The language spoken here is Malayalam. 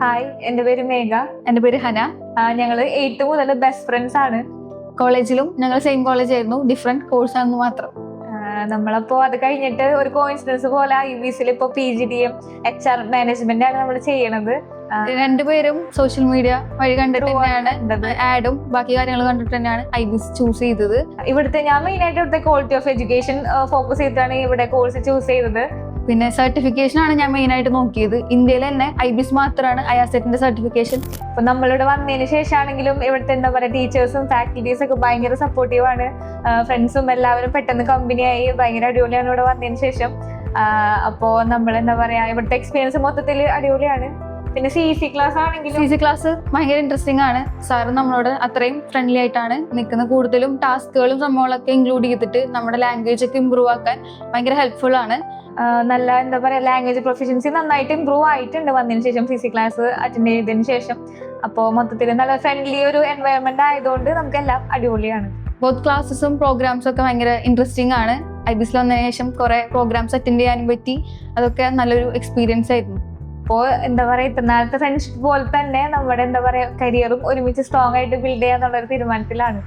ഹായ്, എൻ്റെ പേര് മേഘ. എൻ്റെ പേര് ഹന. ഞങ്ങൾ 8th മുതൽ ബെസ്റ്റ് ഫ്രണ്ട്സ് ആണ്. കോളേജിലും ഞങ്ങൾ സെയിം കോളേജ് ആയിരുന്നു, ഡിഫറെന്റ് കോഴ്സ് ആണെന്ന് മാത്രം. നമ്മളപ്പോ അത് കഴിഞ്ഞിട്ട് ഒരു കോയിൻസിഡൻസ് പോലെ IBSൽ ഇപ്പൊ PGDM HR മാനേജ്മെന്റ് ആണ് നമ്മൾ ചെയ്യണത്. രണ്ടുപേരും സോഷ്യൽ മീഡിയ വഴി കണ്ടിട്ട് തന്നെയാണ് ആഡും ബാക്കി കാര്യങ്ങൾ കണ്ടിട്ട് തന്നെയാണ് IBS ചൂസ് ചെയ്തത്. ഇവിടുത്തെ ഞാൻ മെയിൻ ആയിട്ട് ഇവിടുത്തെ ക്വാളിറ്റി ഓഫ് എഡ്യൂക്കേഷൻ ഫോക്കസ് ചെയ്തിട്ടാണ് ഇവിടെ കോഴ്സ് ചൂസ് ചെയ്തത്. പിന്നെ സർട്ടിഫിക്കേഷൻ ആണ് ഞാൻ മെയിൻ ആയിട്ട് നോക്കിയത്. ഇന്ത്യയിൽ തന്നെ IBS മാത്രമാണ് IRCETന്റെ സർട്ടിഫിക്കേഷൻ. ഇപ്പൊ നമ്മളിവിടെ വന്നതിന് ശേഷമാണെങ്കിലും ഇവിടുത്തെ എന്താ പറയുക, ടീച്ചേഴ്സും ഫാക്കൽറ്റീസും ഒക്കെ ഭയങ്കര സപ്പോർട്ടീവ് ആണ്. ഫ്രണ്ട്സും എല്ലാവരും പെട്ടെന്ന് കമ്പനിയായി ഭയങ്കര അടിപൊളിയാണ് ഇവിടെ വന്നതിന് ശേഷം. അപ്പോ നമ്മൾ എന്താ പറയാ, ഇവിടുത്തെ എക്സ്പീരിയൻസ് മൊത്തത്തിൽ അടിപൊളിയാണ്. പിന്നെ CC ക്ലാസ് ആണെങ്കിലും CC ക്ലാസ് ഭയങ്കര ഇൻട്രസ്റ്റിംഗ് ആണ്. സാറ് നമ്മളോട് അത്രയും ഫ്രണ്ട്ലി ആയിട്ടാണ് നിൽക്കുന്നത്. കൂടുതലും ടാസ്കുകളും സംഭവങ്ങളൊക്കെ ഇൻക്ലൂഡ് ചെയ്തിട്ട് നമ്മുടെ ലാംഗ്വേജ് ഒക്കെ ഇമ്പ്രൂവ് ആക്കാൻ ഭയങ്കര ഹെൽപ്ഫുൾ ആണ്. നല്ല എന്താ പറയാ, ലാംഗ്വേജ് പ്രൊഫഷൻസി നന്നായിട്ട് ഇമ്പ്രൂവ് ആയിട്ടുണ്ട് വന്നതിന് ശേഷം, CC ക്ലാസ് അറ്റൻഡ് ചെയ്തതിന് ശേഷം. അപ്പോൾ മൊത്തത്തിൽ നല്ല ഫ്രണ്ട്ലി ഒരു എൻവയറമെന്റ് ആയതുകൊണ്ട് നമുക്ക് എല്ലാം അടിപൊളിയാണ്. ബോത്ത് ക്ലാസ്സസും പ്രോഗ്രാംസും ഒക്കെ ഭയങ്കര ഇൻട്രസ്റ്റിംഗ് ആണ്. IBSൽ വന്നതിന് ശേഷം കുറെ പ്രോഗ്രാംസ് അറ്റൻഡ് ചെയ്യാനും പറ്റി. അതൊക്കെ നല്ലൊരു എക്സ്പീരിയൻസ് ആയിരുന്നു. അപ്പോൾ എന്താ പറയാ, ഇത്രനാളത്തെ ഫ്രണ്ട്ഷിപ്പ് പോലെ തന്നെ നമ്മുടെ എന്താ പറയാ കരിയറും ഒരുമിച്ച് സ്ട്രോങ് ആയിട്ട് ബിൽഡ് ചെയ്യാന്നുള്ളൊരു തീരുമാനത്തിലാണ്.